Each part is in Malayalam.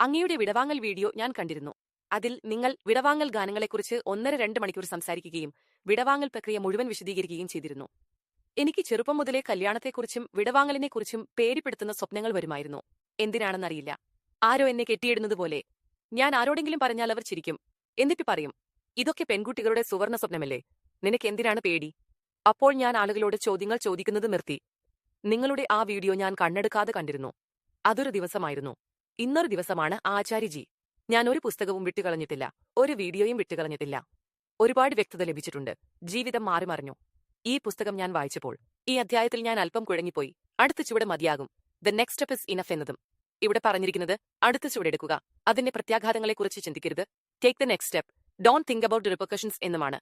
അങ്ങയുടെ വിടവാങ്ങൽ വീഡിയോ ഞാൻ കണ്ടിരുന്നു. അതിൽ നിങ്ങൾ വിടവാങ്ങൽ ഗാനങ്ങളെക്കുറിച്ച് 1.5 മണിക്കൂർ സംസാരിക്കുകയും വിടവാങ്ങൽ പ്രക്രിയ മുഴുവൻ വിശദീകരിക്കുകയും ചെയ്തിരുന്നു. എനിക്ക് ചെറുപ്പം മുതലേ കല്യാണത്തെക്കുറിച്ചും വിടവാങ്ങലിനെക്കുറിച്ചും പേടിപ്പെടുത്തുന്ന സ്വപ്നങ്ങൾ വരുമായിരുന്നു. എന്തിനാണെന്നറിയില്ല. ആരോ എന്നെ കെട്ടിയിടുന്നതുപോലെ. ഞാൻ ആരോടെങ്കിലും പറഞ്ഞാൽ അവർ ചിരിക്കും. എന്നിട്ട് പറയും, ഇതൊക്കെ പെൺകുട്ടികളുടെ സുവർണ സ്വപ്നമല്ലേ, നിനക്ക് എന്തിനാണ് പേടി? അപ്പോൾ ഞാൻ ആളുകളോട് ചോദ്യങ്ങൾ ചോദിക്കുന്നത് നിർത്തി. നിങ്ങളുടെ ആ വീഡിയോ ഞാൻ കണ്ണെടുക്കാതെ കണ്ടിരുന്നു. അതൊരു ദിവസമായിരുന്നു. ഇന്നൊരു ദിവസമാണ് ആചാര്യജി. ഞാൻ ഒരു പുസ്തകവും വിട്ടുകളഞ്ഞിട്ടില്ല, ഒരു വീഡിയോയും വിട്ടുകളഞ്ഞിട്ടില്ല. ഒരുപാട് വ്യക്തത ലഭിച്ചിട്ടുണ്ട്. ജീവിതം മാറിമറിഞ്ഞു. ഈ പുസ്തകം ഞാൻ വായിച്ചപ്പോൾ ഈ അധ്യായത്തിൽ ഞാൻ അല്പം കുഴങ്ങിപ്പോയി. അടുത്ത ചുവട് മതിയാകും, the next step is enough എന്നതും. ഇവിടെ പറഞ്ഞിരിക്കുന്നത് അടുത്ത ചുവടെടുക്കുക, അതിന്റെ പ്രത്യാഘാതങ്ങളെക്കുറിച്ച് ചിന്തിക്കരുത്, take the next step, don't think about the repercussions എന്നുമാണ്.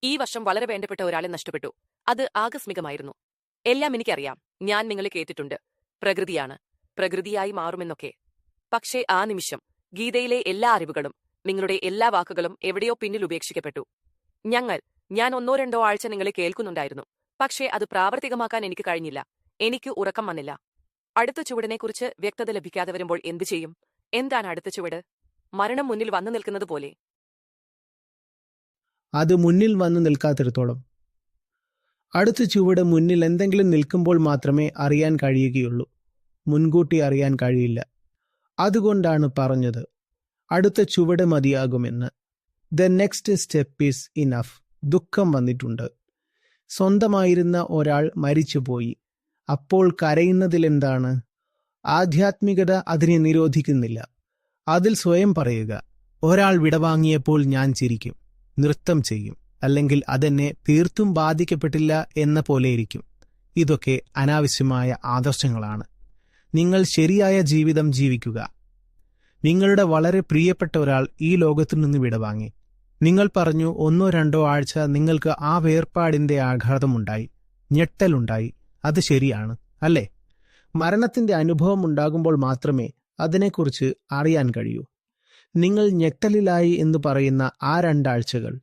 ഈ വർഷം വളരെ വേണ്ടപ്പെട്ട ഒരാളെ നഷ്ടപ്പെട്ടു. അത് ആകസ്മികമായിരുന്നു. എല്ലാം എനിക്കറിയാം. ഞാൻ നിങ്ങളെ കേട്ടിട്ടുണ്ട്. പ്രകൃതിയാണ്, പ്രകൃതിയായി മാറുമെന്നൊക്കെ. പക്ഷേ ആ നിമിഷം ഗീതയിലെ എല്ലാ അറിവുകളും നിങ്ങളുടെ എല്ലാ വാക്കുകളും എവിടെയോ പിന്നിൽ ഉപേക്ഷിക്കപ്പെട്ടു. ഞാൻ 1-2 ആഴ്ച നിങ്ങളെ കേൾക്കുന്നുണ്ടായിരുന്നു. പക്ഷേ അത് പ്രാവർത്തികമാക്കാൻ എനിക്ക് കഴിഞ്ഞില്ല. എനിക്ക് ഉറക്കം വന്നില്ല. അടുത്ത ചുവടിനെക്കുറിച്ച് വ്യക്തത ലഭിക്കാതെ വരുമ്പോൾ എന്തു ചെയ്യും? എന്താണ് അടുത്ത ചുവട്? മരണം മുന്നിൽ വന്നു നിൽക്കുന്നത് പോലെ. അത് മുന്നിൽ വന്നു നിൽക്കാത്തിടത്തോളം. അടുത്ത ചുവട് മുന്നിൽ എന്തെങ്കിലും നിൽക്കുമ്പോൾ മാത്രമേ അറിയാൻ കഴിയുകയുള്ളൂ. മുൻകൂട്ടി അറിയാൻ കഴിയില്ല. അതുകൊണ്ടാണ് പറഞ്ഞത് അടുത്ത ചുവട് മതിയാകുമെന്ന്. The next step is enough. ദുഃഖം വന്നിട്ടുണ്ട്. സ്വന്തമായിരുന്ന ഒരാൾ മരിച്ചുപോയി. അപ്പോൾ കരയുന്നതിലെന്താണ്? ആധ്യാത്മികത അതിനെ നിരോധിക്കുന്നില്ല. അതിൽ സ്വയം പറയുക, ഒരാൾ വിടവാങ്ങിയപ്പോൾ ഞാൻ ചിരിക്കും, നൃത്തം ചെയ്യും, അല്ലെങ്കിൽ അതെന്നെ തീർത്തും ബാധിക്കപ്പെട്ടില്ല എന്ന പോലെയിരിക്കും. ഇതൊക്കെ അനാവശ്യമായ ആദർശങ്ങളാണ്. നിങ്ങൾ ശരിയായ ജീവിതം ജീവിക്കുക. നിങ്ങളുടെ വളരെ പ്രിയപ്പെട്ട ഒരാൾ ഈ ലോകത്തു നിന്ന് വിടവാങ്ങി. നിങ്ങൾ പറഞ്ഞു 1-2 ആഴ്ച നിങ്ങൾക്ക് ആ വേർപാടിന്റെ ആഘാതമുണ്ടായി, ഞെട്ടലുണ്ടായി. അത് ശരിയാണ്, അല്ലേ? മരണത്തിന്റെ അനുഭവം ഉണ്ടാകുമ്പോൾ മാത്രമേ അതിനെക്കുറിച്ച് അറിയാൻ കഴിയൂ. നിങ്ങൾ ഞെട്ടലിലായി എന്ന് പറയുന്ന ആ 2 ആഴ്ചകൾ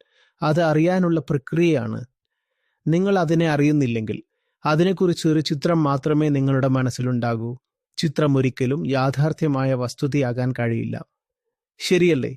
അത് അറിയാനുള്ള പ്രക്രിയയാണ്. നിങ്ങൾ അതിനെ അറിയുന്നില്ലെങ്കിൽ അതിനെക്കുറിച്ച് ഒരു ചിത്രം മാത്രമേ നിങ്ങളുടെ മനസ്സിലുണ്ടാകൂ. ചിത്രം ഒരിക്കലും യാഥാർത്ഥ്യമായ വസ്തുതയാകാൻ കഴിയില്ല. ശരിയല്ലേ?